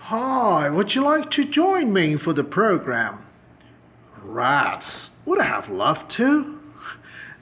Hi, would you like to join me for the program? Rats, would I have loved to?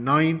9,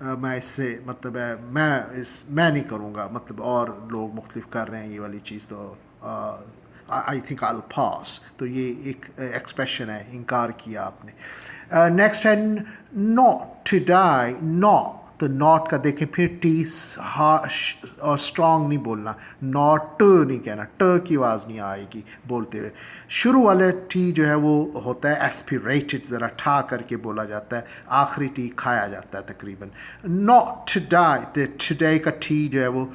میں اس سے مطلب ہے میں نہیں کروں گا, مطلب اور لوگ مختلف کر رہے ہیں یہ والی چیز, تو آئی تھنک آئی پاس. تو یہ ایک ایکسپریشن ہے, انکار کیا آپ نے. نیکسٹ ہے ناٹ ٹو ڈائی. تو ناٹ کا دیکھیں پھر ٹی اور اسٹرانگ نہیں بولنا, ناٹ نہیں کہنا, کی آواز نہیں آئے گی بولتے ہوئے. شروع والا ٹی جو ہے وہ ہوتا ہے ایسپیریٹڈ, ذرا ٹھا کر کے بولا جاتا ہے, آخری ٹی کھایا جاتا ہے تقریباً. ناٹ ٹو ڈائی, ٹوڈے کا ٹی جو ہے وہ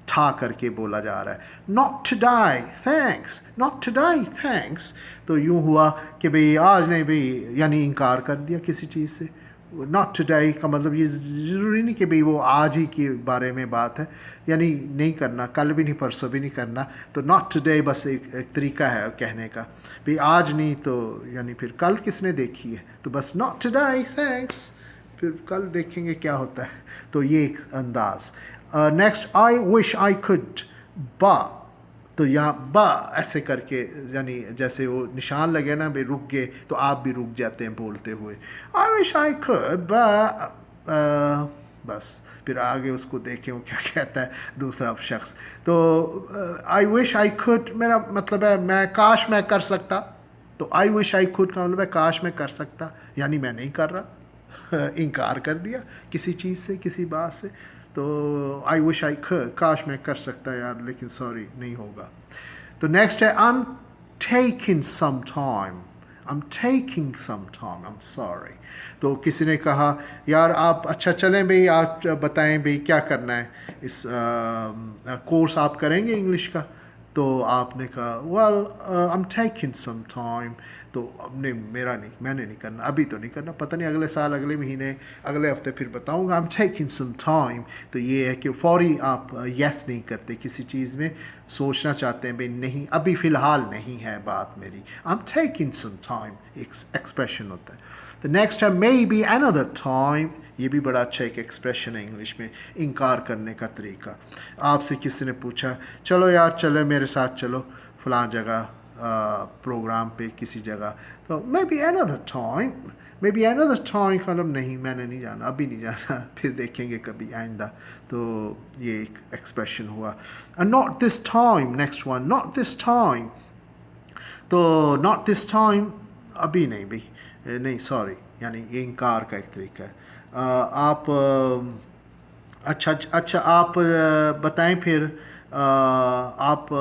ٹھا کر کے بولا جا رہا ہے. Not to die thanks, not to die thanks. تو یوں ہوا کہ بھئی آج نہیں بھئی, یعنی انکار کر دیا کسی چیز سے. ناٹ ٹو ڈائی کا مطلب یہ ضروری نہیں کہ بھئی وہ آج ہی کے بارے میں بات ہے, یعنی نہیں کرنا, کل بھی نہیں پرسوں بھی نہیں کرنا. تو ناٹ ٹو ڈے بس ایک طریقہ ہے کہنے کا, بھئی آج نہیں تو یعنی پھر کل کس نے دیکھی ہے, تو بس ناٹ ٹو ڈائی تھینکس, پھر کل دیکھیں گے کیا ہوتا ہے. تو یہ ایک انداز. نیکسٹ آئی وش آئی کڈ با. تو یہاں با ایسے کر کے, یعنی جیسے وہ نشان لگے نا بھئی رک گئے, تو آپ بھی رک جاتے ہیں بولتے ہوئے. آئی وش آئی کڈ با, بس پھر آگے اس کو دیکھیں وہ کیا کہتا ہے دوسرا شخص. تو آئی وش آئی کڈ میرا مطلب ہے میں کاش میں کر سکتا. تو آئی وش آئی کڈ کا مطلب ہے کاش میں کر سکتا, یعنی میں نہیں کر رہا, انکار کر دیا کسی چیز سے, کسی بات سے. تو آئی وش آئی کڈ, کاش میں کر سکتا یار لیکن سوری نہیں ہوگا. تو نیکسٹ ہے I'm taking some time. I'm taking some time. I'm sorry. تو کسی نے کہا یار آپ اچھا چلیں بھئی آپ بتائیں بھئی کیا کرنا ہے, اس کورس آپ کریں گے انگلش کا. تو آپ نے کہا well I'm taking some time. تو اب نے میرا نہیں, میں نے نہیں کرنا, ابھی تو نہیں کرنا, پتہ نہیں اگلے سال, اگلے مہینے, اگلے ہفتے پھر بتاؤں گا. I'm taking some time. تو یہ ہے کہ فوری آپ یس نہیں کرتے کسی چیز میں, سوچنا چاہتے ہیں بھئی نہیں ابھی فی الحال نہیں ہے بات میری. I'm taking some time ایک ایکسپریشن ہوتا ہے. تو نیکسٹ ہے maybe another time. یہ بھی بڑا اچھا ایک ایکسپریشن ہے انگلش میں, انکار کرنے کا طریقہ. آپ سے کسی نے پوچھا چلو یار چلے میرے ساتھ چلو فلاں جگہ پروگرام پہ کسی جگہ, تو maybe another time. maybe another time کا مطلب نہیں میں نے نہیں جانا, ابھی نہیں جانا, پھر دیکھیں گے کبھی آئندہ. تو یہ ایک ایکسپریشن ہوا. not this time. next one not this time. تو not this time ابھی نہیں بھی, نہیں سوری, یعنی یہ انکار کا ایک طریقہ ہے. آپ اچھا آپ بتائیں پھر آپ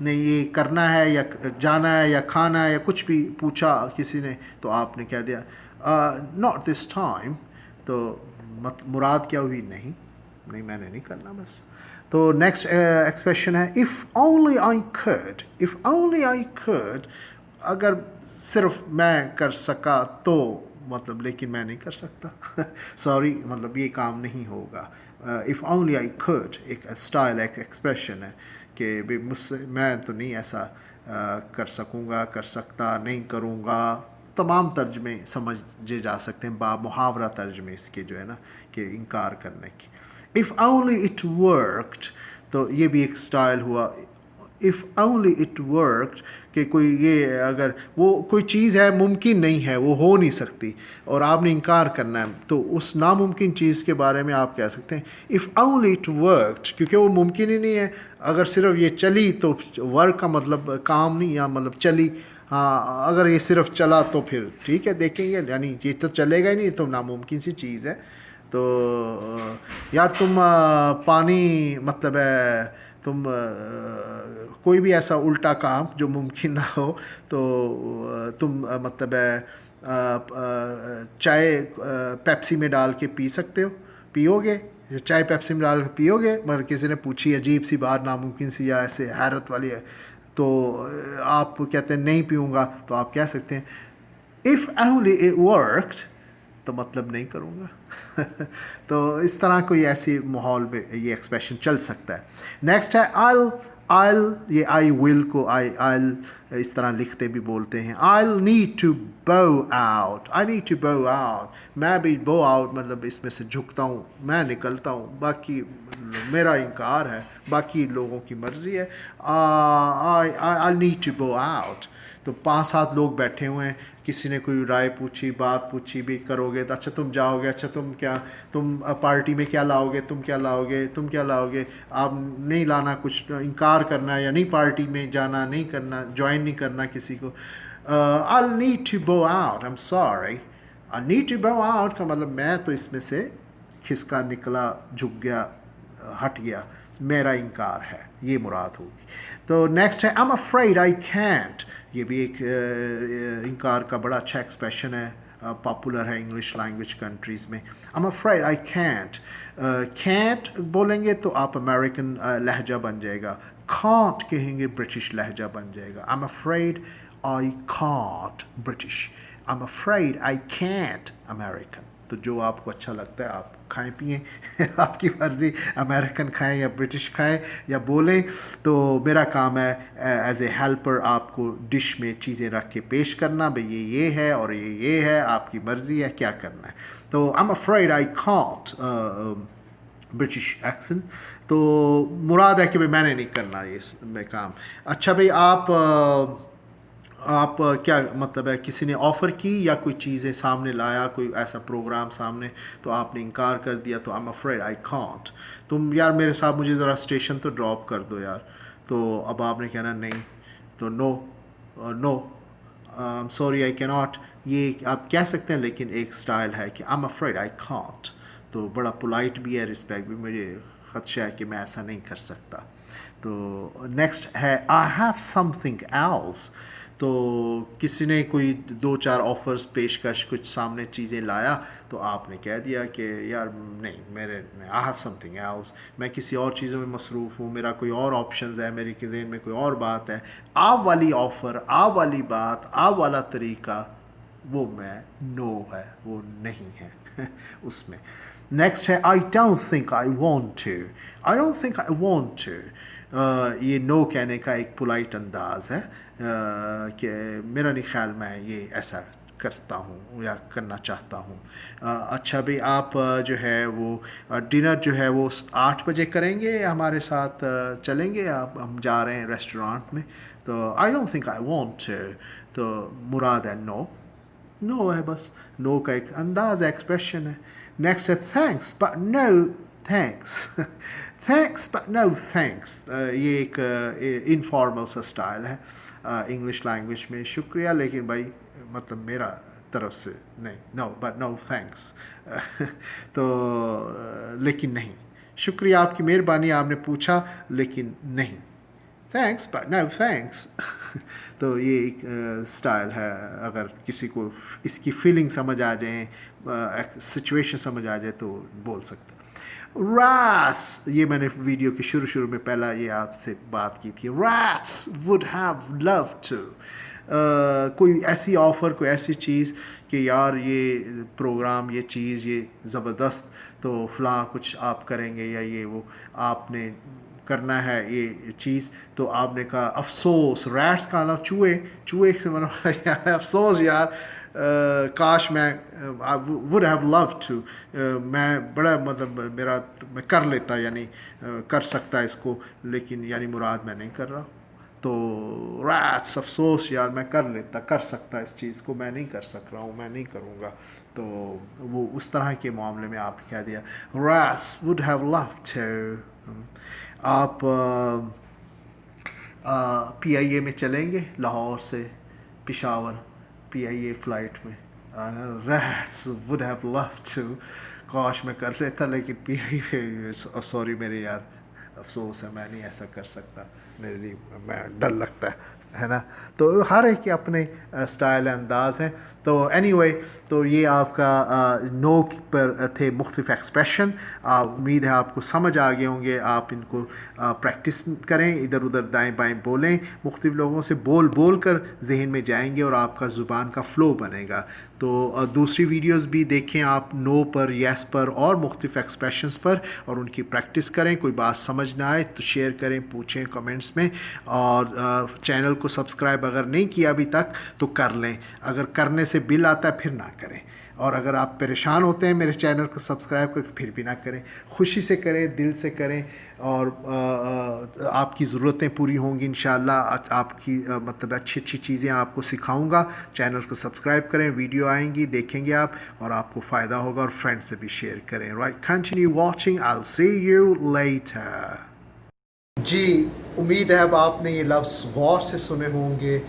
نے یہ کرنا ہے یا جانا ہے یا کھانا ہے یا کچھ بھی پوچھا کسی نے, تو آپ نے کہہ دیا not this time. تو مراد کیا ہوئی, نہیں میں نے نہیں کرنا بس. تو نیکسٹ ایکسپریشن ہے if only I could. if only I could, اگر صرف میں کر سکا تو, مطلب لیکن میں نہیں کر سکتا, سوری مطلب یہ کام نہیں ہوگا. if only I could ایک اسٹائل, ایک ایکسپریشن ہے کہ مجھ سے میں تو نہیں ایسا کر سکوں گا, کر سکتا, نہیں کروں گا. تمام ترجمے سمجھے جا سکتے ہیں, محاورہ ترجمے اس کے جو ہے نا کہ انکار کرنے کی. if only it worked. تو یہ بھی ایک اسٹائل ہوا. if only it worked کہ کوئی یہ اگر وہ کوئی چیز ہے ممکن نہیں ہے, وہ ہو نہیں سکتی, اور آپ نے انکار کرنا ہے, تو اس ناممکن چیز کے بارے میں آپ کہہ سکتے ہیں if only it worked, کیونکہ وہ ممکن ہی نہیں ہے. اگر صرف یہ چلی تو ورک کا مطلب کام نہیں, یا مطلب چلی, ہاں اگر یہ صرف چلا تو پھر ٹھیک ہے دیکھیں گے, یعنی یہ تو چلے گا ہی نہیں, تو ناممکن سی چیز ہے. تو یار تم پانی مطلب ہے تم کوئی بھی ایسا الٹا کام جو ممکن نہ ہو, تو تم مطلب ہے چائے پیپسی میں ڈال کے پی سکتے ہو, پیو گے چائے پیپسی میں ڈال کے پیو گے. مگر کسی نے پوچھی عجیب سی بات, ناممکن سی یا ایسے حیرت والی ہے, تو آپ کہتے ہیں نہیں پیوں گا, تو آپ کہہ سکتے ہیں if only it worked, تو مطلب نہیں کروں گا. تو اس طرح کوئی ایسی ماحول میں یہ ایکسپریشن چل سکتا ہے. نیکسٹ ہے I'll یہ I will کو I'll اس طرح لکھتے بھی بولتے ہیں. I'll need to bow out. I need to bow out. میں بھی bow out مطلب اس میں سے جھکتا ہوں, میں نکلتا ہوں, باقی میرا انکار ہے, باقی لوگوں کی مرضی ہے. I'll need to bow out. تو 5-7 لوگ بیٹھے ہوئے ہیں, کسی نے کوئی رائے پوچھی, بات پوچھی بھی کرو گے تو اچھا تم جاؤ گے, اچھا تم پارٹی میں کیا لاؤ گے, تم کیا لاؤ گے, آپ نہیں لانا, کچھ انکار کرنا یا نہیں, پارٹی میں جانا نہیں کرنا, جوائن نہیں کرنا کسی کو. I'll need to bow out, I'm sorry. I need to bow out کا مطلب میں تو اس میں سے کھسکا نکلا, جھک گیا, ہٹ گیا, میرا انکار ہے, یہ مراد ہوگی. تو نیکسٹ ہے I'm afraid I can't. یہ بھی ایک انکار کا بڑا اچھا ایکسپریشن ہے, پاپولر ہے انگلش لینگویج کنٹریز میں. I'm afraid I can't. can't بولیں گے تو آپ امریکن لہجہ بن جائے گا, can't کہیں گے برٹش لہجہ بن جائے گا. I'm afraid I can't British. I'm afraid I can't American. تو جو آپ کو اچھا لگتا ہے آپ کھائیں پئیں, آپ کی مرضی, امریکن کھائیں یا برٹش کھائیں یا بولیں. تو میرا کام ہے ایز اے ہیلپر آپ کو ڈش میں چیزیں رکھ کے پیش کرنا, بھئی یہ ہے اور یہ ہے, آپ کی مرضی ہے کیا کرنا ہے. تو I'm afraid I can't British accent. تو مراد ہے کہ بھئی میں نے نہیں کرنا یہ میں کام. اچھا بھئی آپ کیا مطلب ہے, کسی نے آفر کی یا کوئی چیزیں سامنے لایا, کوئی ایسا پروگرام سامنے, تو آپ نے انکار کر دیا, تو I'm afraid I can't. تم یار میرے ساتھ مجھے ذرا اسٹیشن تو ڈراپ کر دو یار. تو اب آپ نے کہنا نہیں, تو نو I'm sorry I cannot. یہ آپ کہہ سکتے ہیں, لیکن ایک سٹائل ہے کہ I'm afraid I can't. تو بڑا پولائٹ بھی ہے, رسپیکٹ بھی, مجھے خدشہ ہے کہ میں ایسا نہیں کر سکتا. تو نیکسٹ ہے I have something else. تو کسی نے کوئی 2-4 آفرز پیشکش کچھ سامنے چیزیں لایا, تو آپ نے کہہ دیا کہ یار نہیں, I have something else, میں کسی اور چیزوں میں مصروف ہوں, میرا کوئی اور آپشنز ہے, میری ذہن میں کوئی اور بات ہے. آپ والی آفر, آپ والی بات, آپ والا طریقہ, وہ میں نو ہے, وہ نہیں ہے اس میں. نیکسٹ ہے I don't think I want to. یہ نو کہنے کا ایک پولائٹ انداز ہے کہ میرا نہیں خیال میں یہ ایسا کرتا ہوں یا کرنا چاہتا ہوں. اچھا بھئی آپ جو ہے وہ ڈنر جو ہے وہ 8 بجے کریں گے, ہمارے ساتھ چلیں گے, ہم جا رہے ہیں ریسٹورانٹ میں. تو I don't think I want to. تو مراد ہے نو ہے, بس نو کا ایک انداز ہے, ایکسپریشن ہے. نیکسٹ ہے thanks but no thanks. thanks but no thanks. یہ ایک انفارمل سا اسٹائل ہے انگلش لینگویج میں, شکریہ لیکن بھائی مطلب میرا طرف سے نہیں, نو بٹ نو تھینکس. تو لیکن نہیں, شکریہ آپ کی مہربانی, آپ نے پوچھا لیکن نہیں, تھینکس بٹ نو تھینکس. تو یہ ایک اسٹائل ہے, اگر کسی کو اس کی فیلنگ سمجھ آ جائیں, سچویشن سمجھ آ جائے تو بول سکتے. Rats, یہ میں نے ویڈیو کے شروع میں پہلا یہ آپ سے بات کی تھی. Rats would have loved to. کوئی ایسی آفر, کوئی ایسی چیز کہ یار یہ پروگرام, یہ چیز, یہ زبردست, تو فلاں کچھ آپ کریں گے یا یہ وہ آپ نے کرنا ہے یہ چیز. تو آپ نے کہا افسوس, ریٹس کا نا چوہے سے افسوس یار, کاش میں would have loved to, میں بڑا مطلب میں کر لیتا, یعنی کر سکتا اس کو, لیکن یعنی مراد میں نہیں کر رہا. تو rats, افسوس یار, میں کر سکتا اس چیز کو, میں نہیں کر سک رہا ہوں, میں نہیں کروں گا. تو وہ اس طرح کے معاملے میں آپ کہہ دیا rats would have loved to. آپ PIA میں چلیں گے, لاہور سے پشاور PIA فلائٹ میں. rats would have loved to. کاش میں کر لیتا, لیکن PIA سوری میرے یار, افسوس ہے, میں نہیں ایسا کر سکتا, میرے لیے میں ڈر لگتا ہے نا. تو ہر ایک کے اپنے اسٹائل انداز ہیں. تو اینی وے, تو یہ آپ کا نو پر تھے مختلف ایکسپریشن. امید ہے آپ کو سمجھ آ گئے ہوں گے, آپ ان کو پریکٹس کریں, ادھر ادھر دائیں بائیں بولیں, مختلف لوگوں سے بول کر ذہن میں جائیں گے اور آپ کا زبان کا فلو بنے گا. تو دوسری ویڈیوز بھی دیکھیں آپ نو پر, یس پر اور مختلف ایکسپریشنز پر, اور ان کی پریکٹس کریں. کوئی بات سمجھ نہ آئے تو شیئر کریں, پوچھیں کمنٹس میں, اور چینل کو سبسکرائب اگر نہیں کیا ابھی تک تو کر لیں, اگر کرنے سے بل آتا ہے پھر نہ کریں. اور اگر آپ پریشان ہوتے ہیں میرے چینل کو سبسکرائب کر کے پھر بھی نہ کریں، خوشی سے کریں، دل سے کریں، اور آپ کی ضرورتیں پوری ہوں گی انشاءاللہ. آپ کی مطلب اچھی اچھی چیزیں آپ کو سکھاؤں گا. چینل کو سبسکرائب کریں، ویڈیو آئیں گی دیکھیں گے آپ، اور آپ کو فائدہ ہوگا، اور فرینڈ سے بھی شیئر کریں. Right, continue watching. I'll see you later. جی امید ہے اب آپ نے یہ لفظ غور سے سنے ہوں گے،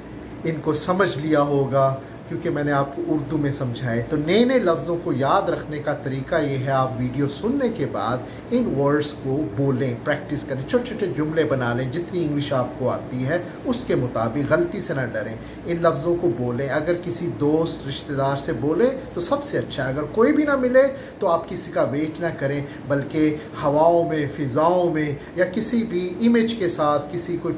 ان کو سمجھ لیا ہوگا، کیونکہ میں نے آپ کو اردو میں سمجھائے. تو نئے نئے لفظوں کو یاد رکھنے کا طریقہ یہ ہے، آپ ویڈیو سننے کے بعد ان ورڈز کو بولیں، پریکٹس کریں، چھوٹے چھوٹے جملے بنا لیں. جتنی انگلش آپ کو آتی ہے اس کے مطابق، غلطی سے نہ ڈریں، ان لفظوں کو بولیں. اگر کسی دوست رشتہ دار سے بولیں تو سب سے اچھا ہے. اگر کوئی بھی نہ ملے تو آپ کسی کا ویٹ نہ کریں، بلکہ ہواؤں میں، فضاؤں میں، یا کسی بھی امیج کے ساتھ کسی کو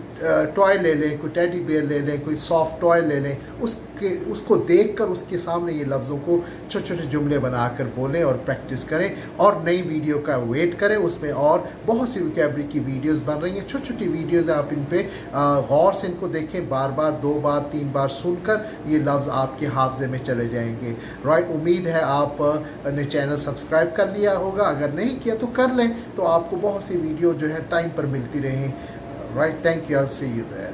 ٹوائے لے لیں، کوئی ٹیڈی بیئر لے لیں، کوئی سافٹ ٹوائے لے لیں، اس کو دیکھ کر اس کے سامنے یہ لفظوں کو چھوٹے چھوٹے جملے بنا کر بولیں اور پریکٹس کریں. اور نئی ویڈیو کا ویٹ کریں، اس میں اور بہت سی ویکیبلری کی ویڈیوز بن رہی ہیں. چھوٹی چھوٹی ویڈیوز ہیں، آپ ان پہ غور سے ان کو دیکھیں، بار بار 2 بار 3 بار سن کر یہ لفظ آپ کے حافظے میں چلے جائیں گے. رائٹ، امید ہے آپ نے چینل سبسکرائب کر لیا ہوگا. اگر نہیں کیا تو کر لیں، تو آپ کو بہت سی ویڈیو جو ہے ٹائم پر ملتی رہیں. Right, thank you. I'll see you there.